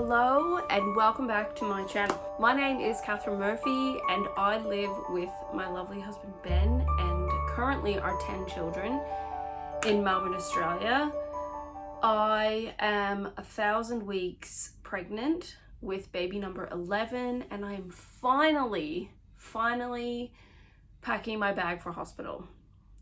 Hello and welcome back to my channel. My name is Catherine Murphy and I live with my lovely husband Ben and currently our 10 children in Melbourne, Australia. I am 1,000 weeks pregnant with baby number 11 and I am finally packing my bag for hospital,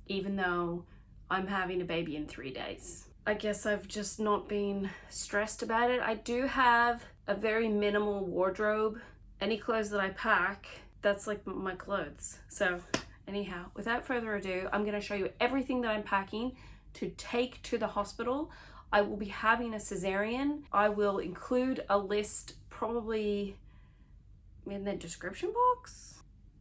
even though I'm having a baby in 3 days. I guess I've just not been stressed about it. I do have a very minimal wardrobe. Any clothes that I pack, that's like my clothes. So anyhow, without further ado, I'm gonna show you everything that I'm packing to take to the hospital. I will be having a cesarean. I will include a list probably in the description box.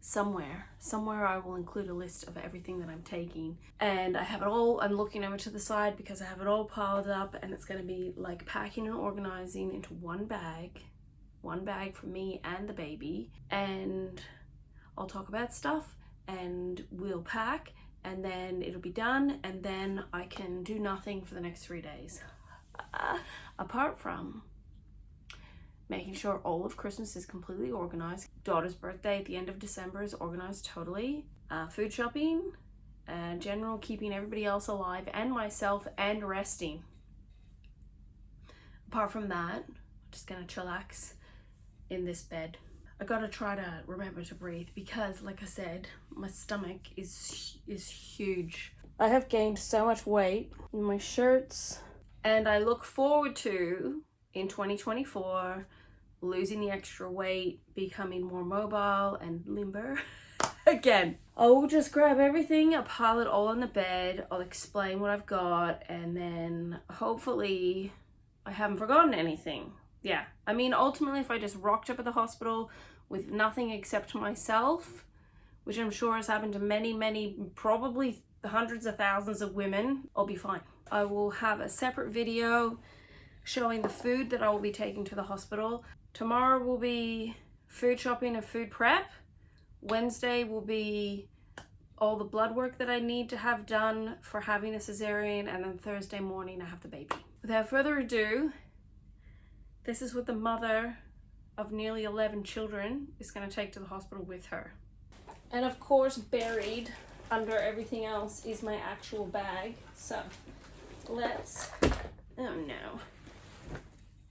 Somewhere I will include a list of everything that I'm taking, and I have it all. I'm looking over to the side because I have it all piled up, and it's going to be like packing and organizing into one bag for me and the baby, and I'll talk about stuff and we'll pack and then it'll be done, and then I can do nothing for the next 3 days apart from making sure all of Christmas is completely organized. Daughter's birthday at the end of December is organized totally. Food shopping, general keeping everybody else alive and myself, and resting. Apart from that, I'm just gonna chillax in this bed. I gotta try to remember to breathe because, like I said, my stomach is huge. I have gained so much weight in my shirts, and I look forward to, in 2024, losing the extra weight, becoming more mobile and limber again. I will just grab everything, I'll pile it all on the bed, I'll explain what I've got, and then hopefully I haven't forgotten anything. Yeah, I mean, ultimately, if I just rocked up at the hospital with nothing except myself, which I'm sure has happened to many, probably hundreds of thousands of women, I'll be fine. I will have a separate video showing the food that I will be taking to the hospital. Tomorrow will be food shopping and food prep. Wednesday will be all the blood work that I need to have done for having a cesarean, and then Thursday morning I have the baby. Without further ado, this is what the mother of nearly 11 children is going to take to the hospital with her. And of course, buried under everything else is my actual bag. So let's, oh no.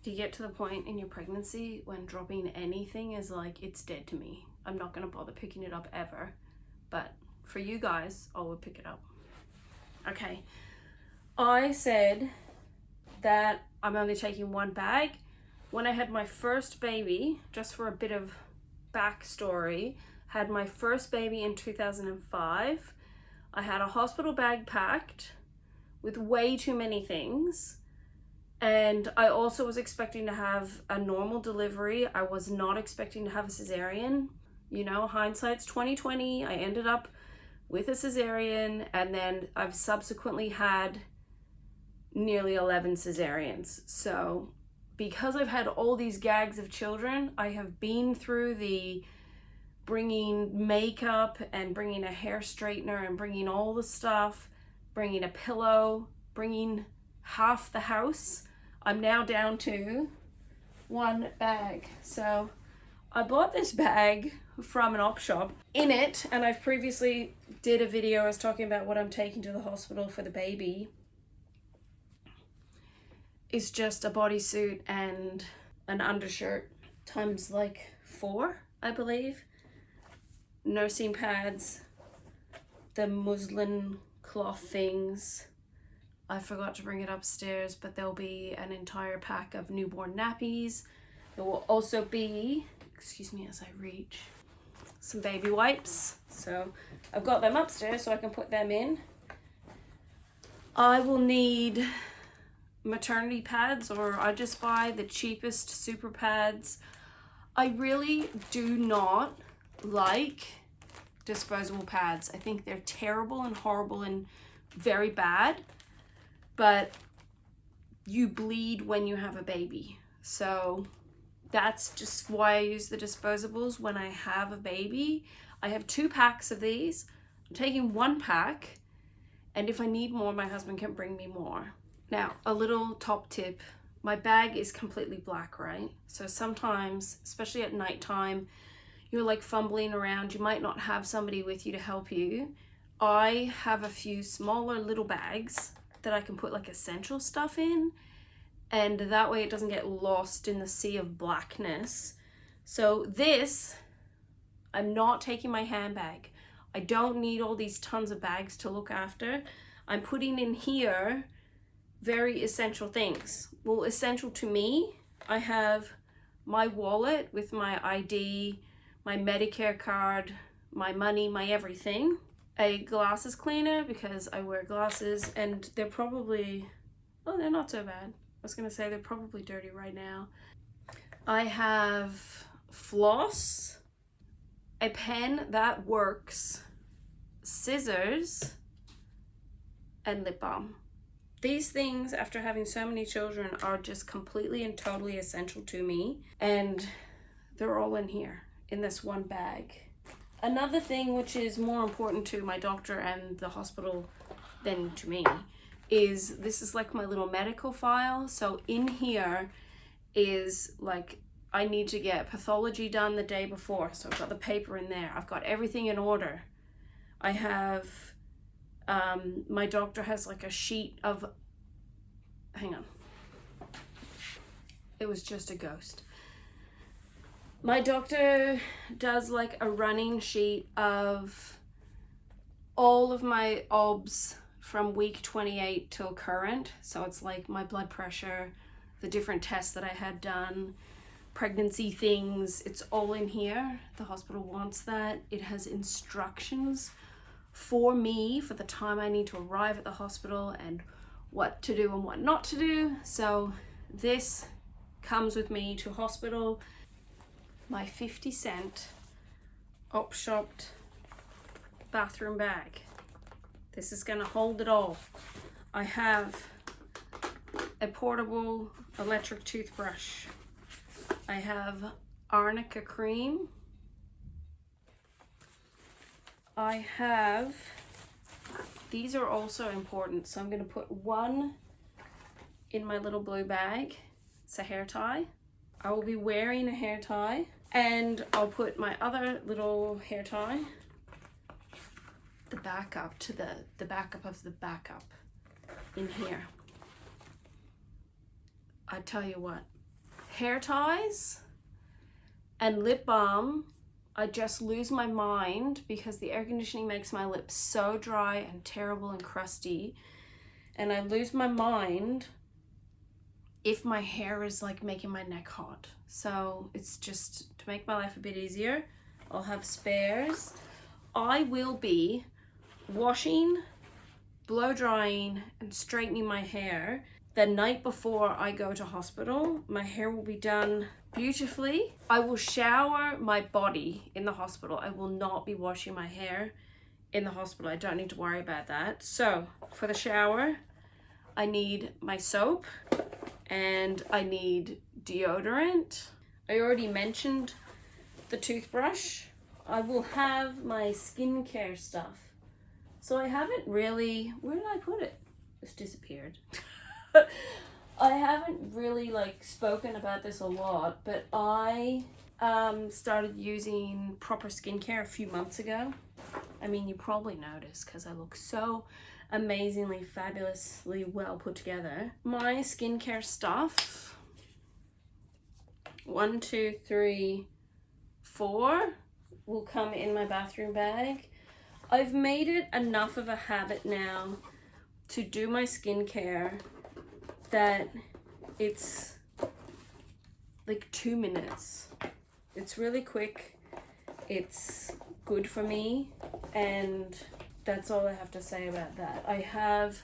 Do you get to the point in your pregnancy when dropping anything is like, it's dead to me? I'm not gonna bother picking it up ever, but for you guys, I will pick it up. Okay, I said that I'm only taking one bag. When I had my first baby, just for a bit of backstory, had my first baby in 2005, I had a hospital bag packed with way too many things. And I also was expecting to have a normal delivery. I was not expecting to have a cesarean. You know, hindsight's 2020. I ended up with a cesarean, and then I've subsequently had nearly 11 cesareans. So because I've had all these gags of children, I have been through the bringing makeup and bringing a hair straightener and bringing all the stuff, bringing a pillow, bringing half the house. I'm now down to one bag. So I bought this bag from an op shop. In it, and I've previously did a video I was talking about what I'm taking to the hospital for the baby, is just a bodysuit and an undershirt times like 4, I believe. Nursing pads, the muslin cloth things. I forgot to bring it upstairs, but there'll be an entire pack of newborn nappies. There will also be, excuse me as I reach, some baby wipes. So I've got them upstairs so I can put them in. I will need maternity pads, or I just buy the cheapest super pads. I really do not like disposable pads. I think they're terrible and horrible and very bad. But you bleed when you have a baby. So that's just why I use the disposables when I have a baby. I have 2 packs of these. I'm taking 1 pack, and if I need more, my husband can bring me more. Now, a little top tip my bag is completely black, right? So sometimes, especially at nighttime, you're like fumbling around, you might not have somebody with you to help you. I have a few smaller little bags that I can put like essential stuff in, and that way it doesn't get lost in the sea of blackness. So this, I'm not taking my handbag. I don't need all these tons of bags to look after. I'm putting in here very essential things. Well, essential to me, I have my wallet with my ID, my Medicare card, my money, my everything. A glasses cleaner because I wear glasses and they're probably, oh, they're not so bad. I was gonna say they're probably dirty right now. I have floss, a pen that works, scissors, and lip balm. These things, after having so many children, are just completely and totally essential to me, and they're all in here in this one bag. Another thing which is more important to my doctor and the hospital than to me is this is like my little medical file. So in here is like, I need to get pathology done the day before. So I've got the paper in there. I've got everything in order. I have, my doctor has like a sheet of, hang on. It was just a ghost. My doctor does like a running sheet of all of my OBS from week 28 till current. So it's like my blood pressure, the different tests that I had done, pregnancy things, it's all in here. The hospital wants that. It has instructions for me for the time I need to arrive at the hospital and what to do and what not to do. So this comes with me to hospital. My 50-cent op-shopped bathroom bag. This is gonna hold it all. I have a portable electric toothbrush. I have Arnica creme. I have, these are also important, so I'm gonna put one in my little blue bag. It's a hair tie. I will be wearing a hair tie, and I'll put my other little hair tie, the backup to the backup of the backup in here. I tell you what, hair ties and lip balm, I just lose my mind because the air conditioning makes my lips so dry and terrible and crusty, and I lose my mind if my hair is like making my neck hot. So it's just to make my life a bit easier, I'll have spares. I will be washing, blow drying, and straightening my hair the night before I go to hospital. My hair will be done beautifully. I will shower my body in the hospital. I will not be washing my hair in the hospital. I don't need to worry about that. So for the shower, I need my soap, and I need deodorant. I already mentioned the toothbrush. I will have my skincare stuff. So I haven't really, where did I put it? It's disappeared. I haven't really like spoken about this a lot, but I started using proper skincare a few months ago. I mean, you probably noticed because I look so amazingly, fabulously well put together. My skincare stuff, 1, 2, 3, 4 will come in my bathroom bag. I've made it enough of a habit now to do my skincare that it's like 2 minutes. It's really quick, it's good for me, and that's all I have to say about that. I have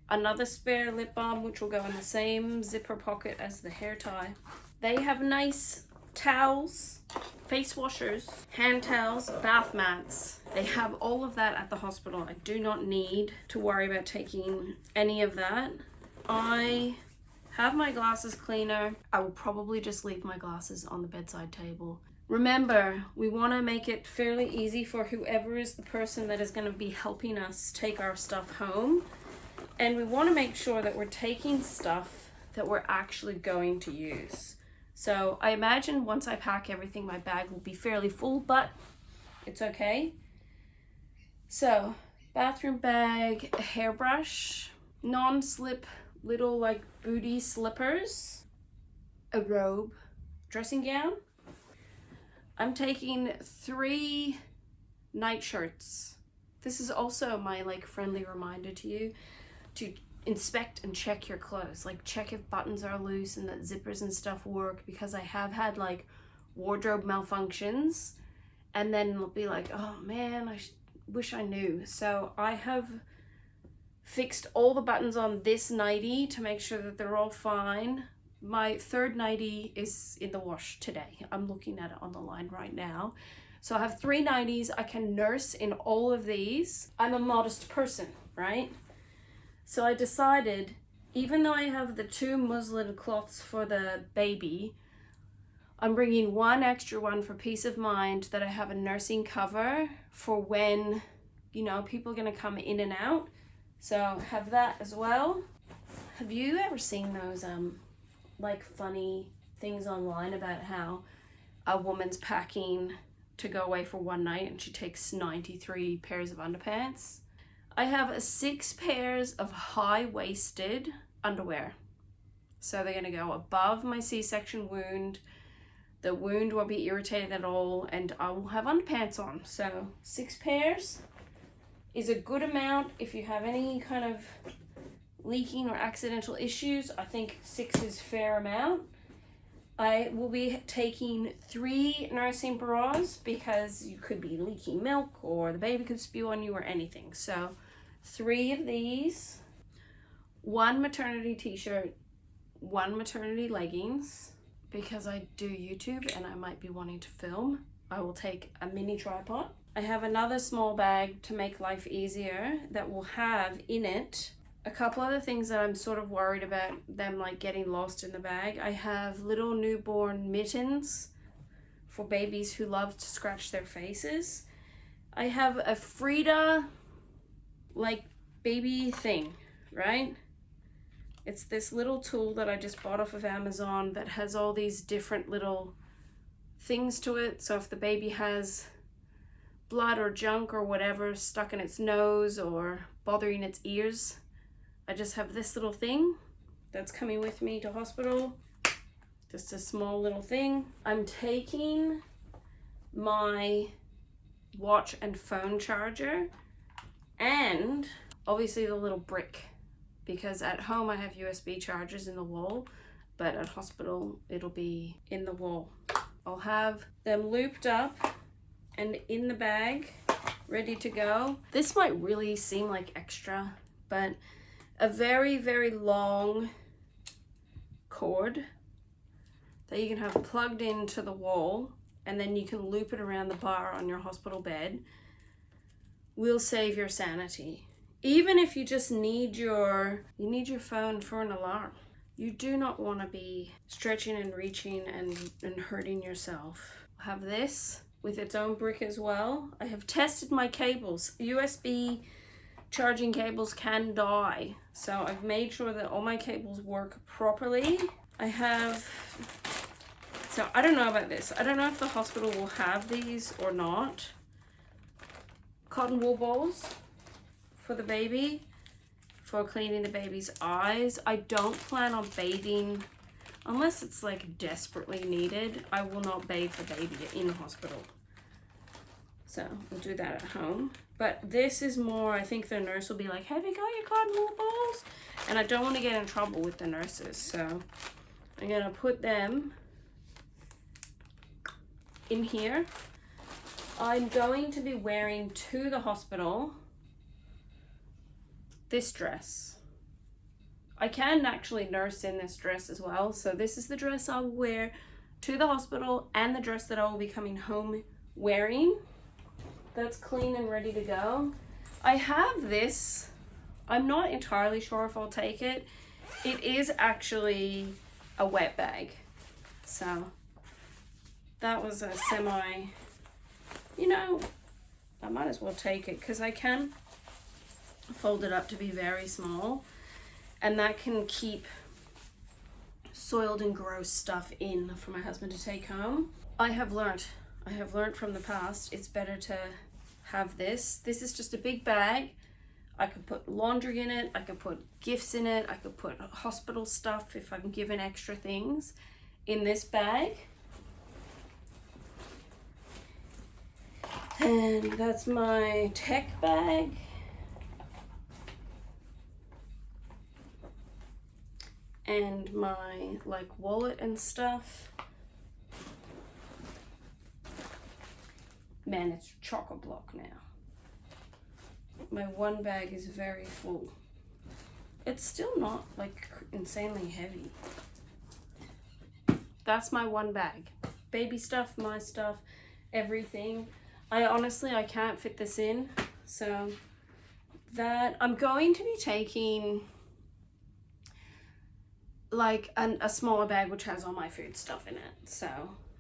another spare lip balm which will go in the same zipper pocket as the hair tie. They have nice towels, face washers, hand towels, bath mats. They have all of that at the hospital. I do not need to worry about taking any of that. I have my glasses cleaner. I will probably just leave my glasses on the bedside table. Remember, we want to make it fairly easy for whoever is the person that is going to be helping us take our stuff home. And we want to make sure that we're taking stuff that we're actually going to use. So I imagine once I pack everything, my bag will be fairly full, but it's okay. So, bathroom bag, a hairbrush, non-slip little like booty slippers, a robe, dressing gown. I'm taking 3 night shirts. This is also my like friendly reminder to you to inspect and check your clothes. Like check if buttons are loose and that zippers and stuff work, because I have had like wardrobe malfunctions and then it'll be like, oh man, I wish I knew. So I have fixed all the buttons on this nightie to make sure that they're all fine. My 3rd nightie is in the wash today. I'm looking at it on the line right now. So I have 3 nighties. I can nurse in all of these. I'm a modest person, right? So I decided, even though I have the 2 muslin cloths for the baby, I'm bringing 1 extra one for peace of mind, that I have a nursing cover for when, you know, people are going to come in and out. So have that as well. Have you ever seen those like funny things online about how a woman's packing to go away for one night and she takes 93 pairs of underpants? I have 6 pairs of high-waisted underwear. So they're going to go above my C-section wound. The wound won't be irritated at all, and I will have underpants on. So 6 pairs is a good amount. If you have any kind of leaking or accidental issues, I think 6 is fair amount. I will be taking 3 nursing bras because you could be leaking milk or the baby could spew on you or anything. So 3 of these, 1 maternity t-shirt, 1 maternity leggings, because I do YouTube and I might be wanting to film. I will take a mini tripod. I have another small bag to make life easier that will have in it a couple other things that I'm sort of worried about them like getting lost in the bag. I have little newborn mittens for babies who love to scratch their faces. I have a Frida like baby thing, right? It's this little tool that I just bought off of Amazon that has all these different little things to it. So if the baby has blood or junk or whatever stuck in its nose or bothering its ears, I just have this little thing that's coming with me to hospital. Just a small little thing. I'm taking my watch and phone charger and obviously the little brick, because at home I have USB chargers in the wall, but at hospital it'll be in the wall. I'll have them looped up and in the bag, ready to go. This might really seem like extra, but a very, very long cord that you can have plugged into the wall and then you can loop it around the bar on your hospital bed will save your sanity. Even if you just need your phone for an alarm. You do not want to be stretching and reaching and hurting yourself. I have this with its own brick as well. I have tested my cables. USB charging cables can die. So I've made sure that all my cables work properly. So I don't know about this. I don't know if the hospital will have these or not. Cotton wool balls for the baby, for cleaning the baby's eyes. I don't plan on bathing unless it's like desperately needed. I will not bathe the baby in the hospital. So we'll do that at home. But this is more, I think the nurse will be like, have you got your cotton wool balls? And I don't want to get in trouble with the nurses. So I'm gonna put them in here. I'm going to be wearing to the hospital this dress. I can actually nurse in this dress as well. So this is the dress I'll wear to the hospital and the dress that I will be coming home wearing. That's clean and ready to go. I have this. I'm not entirely sure if I'll take it. It is actually a wet bag. So that was a semi, you know, I might as well take it because I can fold it up to be very small, and that can keep soiled and gross stuff in for my husband to take home. I have learnt from the past, it's better to have this. This is just a big bag. I could put laundry in it, I could put gifts in it, I could put hospital stuff if I'm given extra things in this bag. And that's my tech bag. And my like wallet and stuff. Man, it's chock-a-block now. My one bag is very full. It's still not like insanely heavy. That's my one bag. Baby stuff, my stuff, everything. I can't fit this in. So that I'm going to be taking like a smaller bag which has all my food stuff in it. So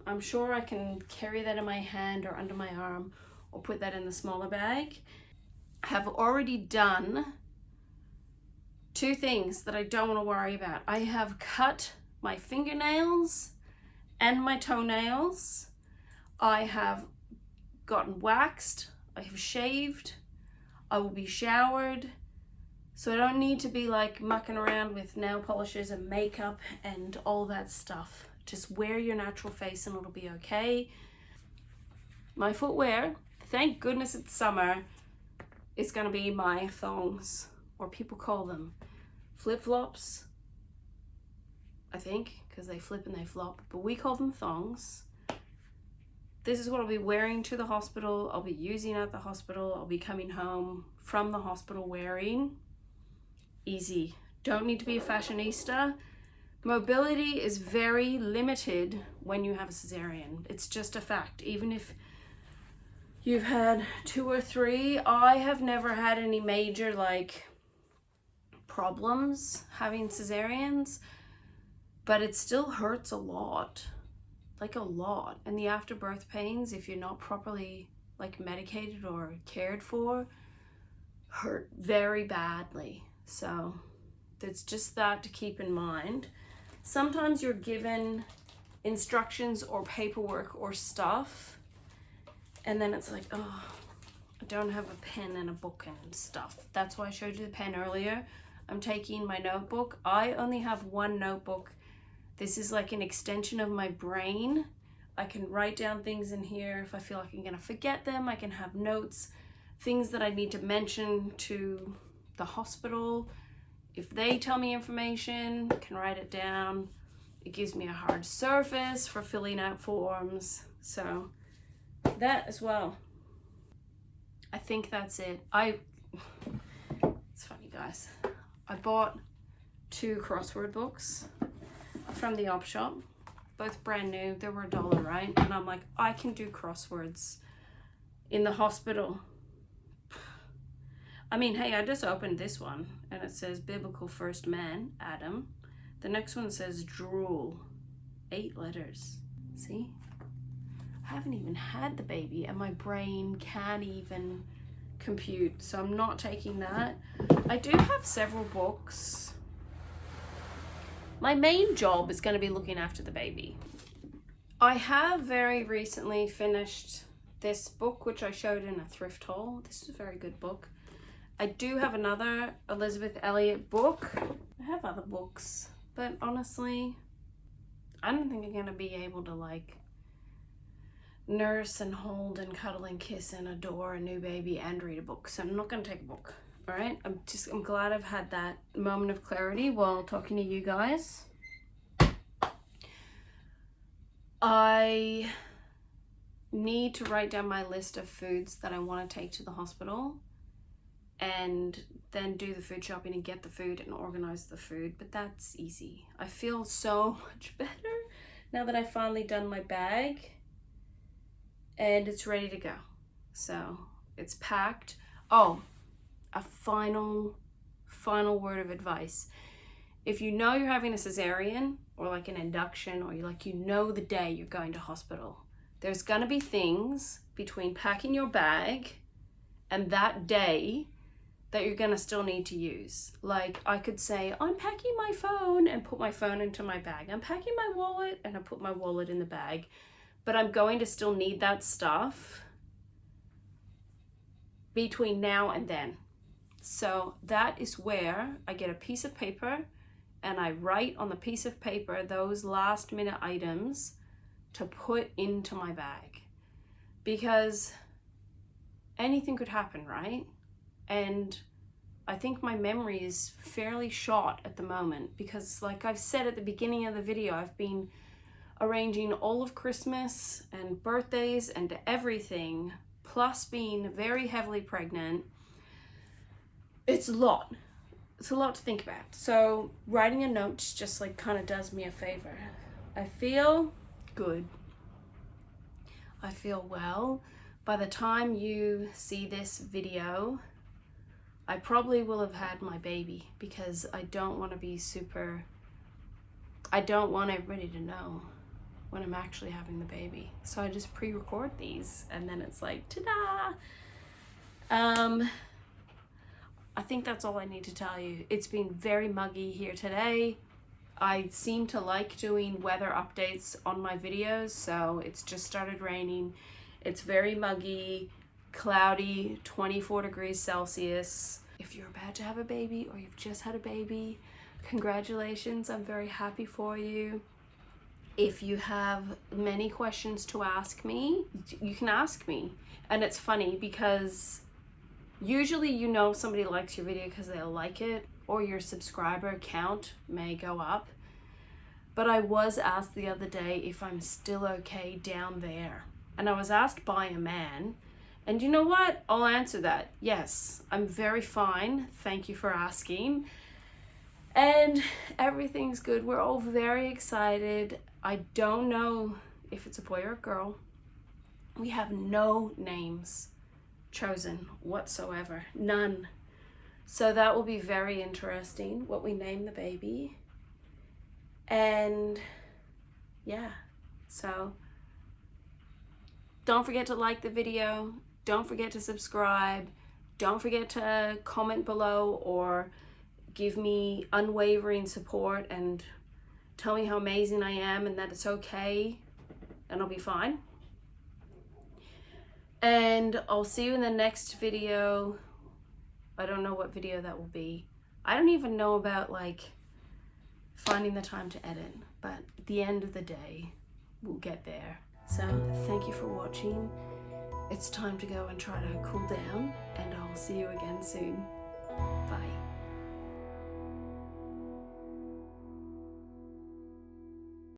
I'm sure I can carry that in my hand or under my arm or put that in the smaller bag. I have already done 2 things that I don't want to worry about. I have cut my fingernails and my toenails. I have gotten waxed. I have shaved. I will be showered. So I don't need to be like mucking around with nail polishes and makeup and all that stuff. Just wear your natural face and it'll be okay. My footwear, thank goodness it's summer, is gonna be my thongs, or people call them flip-flops, I think, because they flip and they flop, but we call them thongs. This is what I'll be wearing to the hospital. I'll be using at the hospital. I'll be coming home from the hospital wearing. Easy. Don't need to be a fashionista. Mobility is very limited when you have a cesarean. It's just a fact. Even if you've had 2 or 3, I have never had any major like problems having cesareans, but it still hurts a lot, like a lot. And the afterbirth pains, if you're not properly like medicated or cared for, hurt very badly. So it's just that to keep in mind. Sometimes you're given instructions or paperwork or stuff, and then it's like, oh, I don't have a pen and a book and stuff. That's why I showed you the pen earlier. I'm taking my notebook. I only have one notebook. This is like an extension of my brain. I can write down things in here. If I feel like I'm gonna forget them, I can have notes, things that I need to mention to the hospital. If they tell me information, I can write it down. It gives me a hard surface for filling out forms. So that as well. I think that's it. It's funny guys. I bought 2 crossword books from the op shop, both brand new. They were $1, right? And I'm like, I can do crosswords in the hospital. I mean, hey, I just opened this one and it says biblical first man, Adam. The next one says drool, 8 letters. See? I haven't even had the baby and my brain can't even compute, so I'm not taking that. I do have several books. My main job is going to be looking after the baby. I have very recently finished this book, which I showed in a thrift haul. This is a very good book. I do have another Elizabeth Elliot book. I have other books, but honestly, I don't think I'm gonna be able to like nurse and hold and cuddle and kiss and adore a new baby and read a book. So I'm not gonna take a book. All right, I'm glad I've had that moment of clarity while talking to you guys. I need to write down my list of foods that I want to take to the hospital, and then do the food shopping and get the food and organize the food, but that's easy. I feel so much better now that I've finally done my bag and it's ready to go. So it's packed. Oh, a final word of advice. If you know you're having a cesarean or like an induction, or you know the day you're going to hospital, there's gonna be things between packing your bag and that day that you're gonna still need to use. Like I could say, I'm packing my phone and put my phone into my bag. I'm packing my wallet and I put my wallet in the bag. But I'm going to still need that stuff between now and then. So that is where I get a piece of paper and I write on the piece of paper those last minute items to put into my bag. Because anything could happen, right? And I think my memory is fairly short at the moment because, like I've said at the beginning of the video, I've been arranging all of Christmas and birthdays and everything, plus being very heavily pregnant. It's a lot. It's a lot to think about. So writing a note just like kind of does me a favor. I feel good. I feel well. By the time you see this video, I probably will have had my baby because I don't want to be I don't want everybody to know when I'm actually having the baby. So I just pre-record these and then it's like, ta-da! I think that's all I need to tell you. It's been very muggy here today. I seem to like doing weather updates on my videos, so it's just started raining. It's very muggy, cloudy, 24 degrees Celsius. If you're about to have a baby or you've just had a baby, congratulations, I'm very happy for you. If you have many questions to ask me, you can ask me. And it's funny because usually you know somebody likes your video because they'll like it or your subscriber count may go up. But I was asked the other day if I'm still okay down there. And I was asked by a man, and you know what? I'll answer that. Yes, I'm very fine. Thank you for asking. And everything's good. We're all very excited. I don't know if it's a boy or a girl. We have no names chosen whatsoever. None. So that will be very interesting what we name the baby. And yeah, so don't forget to like the video. Don't forget to subscribe. Don't forget to comment below or give me unwavering support and tell me how amazing I am and that it's okay and I'll be fine. And I'll see you in the next video. I don't know what video that will be. I don't even know about like finding the time to edit, but at the end of the day, we'll get there. So thank you for watching. It's time to go and try to cool down and I'll see you again soon. Bye.